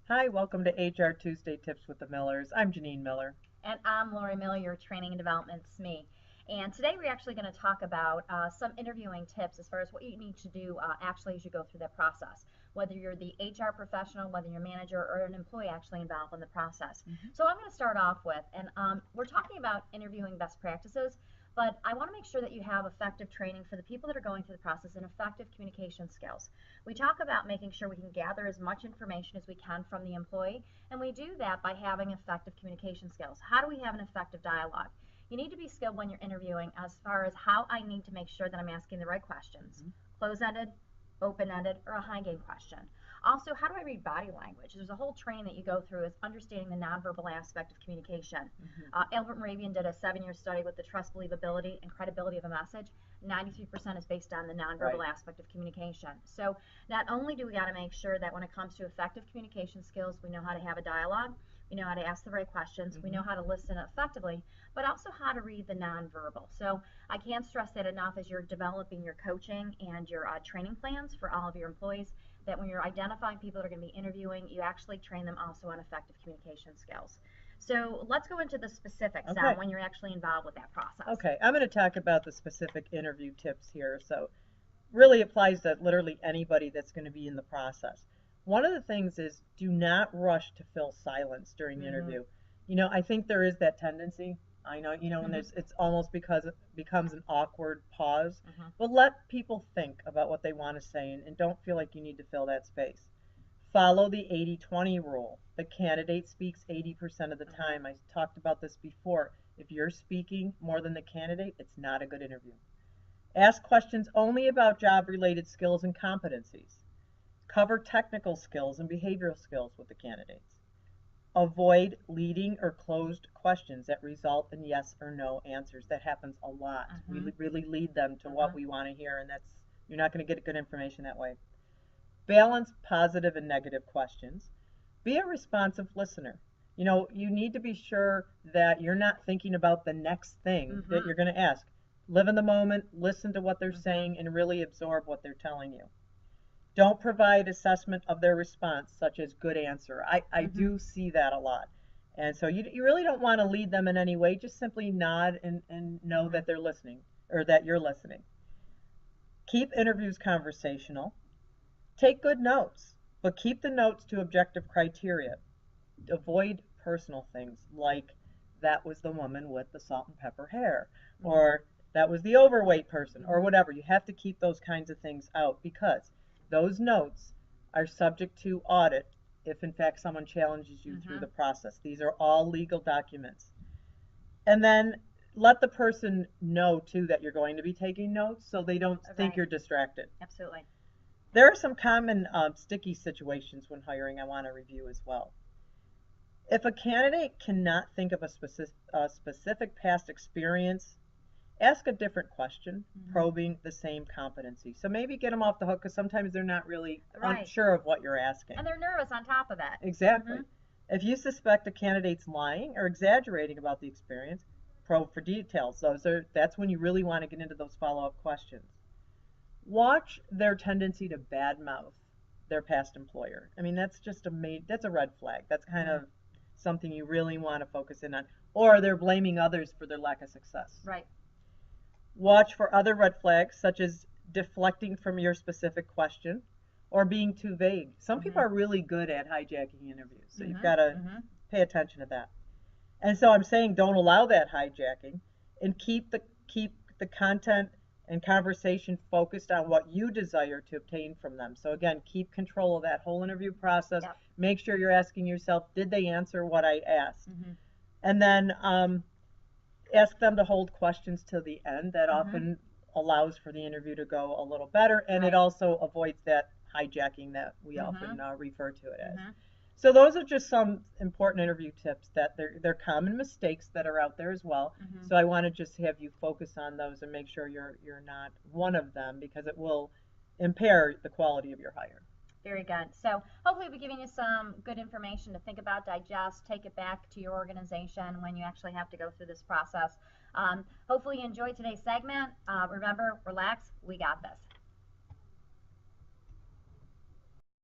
Hi, welcome to HR Tuesday Tips with the Millers. I'm Janine Miller. And I'm Lori Miller, your training and development SME. And today we're actually going to talk about some interviewing tips as far as what you need to do actually as you go through that process. Whether you're the HR professional, whether you're a manager or an employee actually involved in the process. So I'm going to start off with, and we're talking about interviewing best practices, but I want to make sure that you have effective training for the people that are going through the process and effective communication skills. We talk about making sure we can gather as much information as we can from the employee, and we do that by having effective communication skills. How do we have an effective dialogue? You need to be skilled when you're interviewing as far as how I need to make sure that I'm asking the right questions. Close-ended, open-ended, or a high-gain question. Also, how do I read body language? There's a whole training that you go through is understanding the nonverbal aspect of communication. Albert Moravian did a 7-year study with the trust, believability, and credibility of a message. 93% is based on the nonverbal aspect of communication. So not only do we got to make sure that when it comes to effective communication skills, we know how to have a dialogue, we know how to ask the right questions, we know how to listen effectively, but also how to read the nonverbal. So I can't stress that enough as you're developing your coaching and your training plans for all of your employees, that when you're identifying people that are going to be interviewing, you actually train them also on effective communication skills. So let's go into the specifics on when you're actually involved with that process. Okay, I'm going to talk about the specific interview tips here. So really applies to literally anybody that's going to be in the process. One of the things is do not rush to fill silence during the interview. I think there is that tendency. I know, when it's almost because it becomes an awkward pause. But let people think about what they want to say and don't feel like you need to fill that space. Follow the 80-20 rule. The candidate speaks 80% of the time. I talked about this before. If you're speaking more than the candidate, it's not a good interview. Ask questions only about job-related skills and competencies. Cover technical skills and behavioral skills with the candidates. Avoid leading or closed questions that result in yes or no answers. That happens a lot. We really lead them to what we want to hear, and you're not going to get good information that way. Balance positive and negative questions. Be a responsive listener. You need to be sure that you're not thinking about the next thing that you're going to ask. Live in the moment, listen to what they're saying, and really absorb what they're telling you. Don't provide assessment of their response, such as good answer. I do see that a lot. And so you really don't want to lead them in any way. Just simply nod and know that they're listening or that you're listening. Keep interviews conversational. Take good notes, but keep the notes to objective criteria. Avoid personal things like that was the woman with the salt and pepper hair, or that was the overweight person, or whatever. You have to keep those kinds of things out because those notes are subject to audit if in fact someone challenges you through the process. These are all legal documents. And then let the person know too that you're going to be taking notes so they don't think you're distracted. Absolutely. There are some common sticky situations when hiring I want to review as well. If a candidate cannot think of a specific past experience, ask a different question, probing the same competency. So maybe get them off the hook because sometimes they're not really unsure of what you're asking. And they're nervous on top of that. Exactly. If you suspect a candidate's lying or exaggerating about the experience, probe for details. That's when you really want to get into those follow-up questions. Watch their tendency to badmouth their past employer. I mean, that's a red flag. That's kind of something you really want to focus in on. Or they're blaming others for their lack of success. Right. Watch for other red flags, such as deflecting from your specific question or being too vague. Some people are really good at hijacking interviews, so you've got to pay attention to that. And so I'm saying don't allow that hijacking and keep the content and conversation focused on what you desire to obtain from them. So again, keep control of that whole interview process. Make sure you're asking yourself, did they answer what I asked? And then ask them to hold questions till the end. That often allows for the interview to go a little better, and it also avoids that hijacking that we often refer to it as. So those are just some important interview tips that they're common mistakes that are out there as well. So I want to just have you focus on those and make sure you're not one of them because it will impair the quality of your hire. Very good. So hopefully we've given you some good information to think about, digest, take it back to your organization when you actually have to go through this process. Hopefully you enjoyed today's segment. Remember, relax, we got this.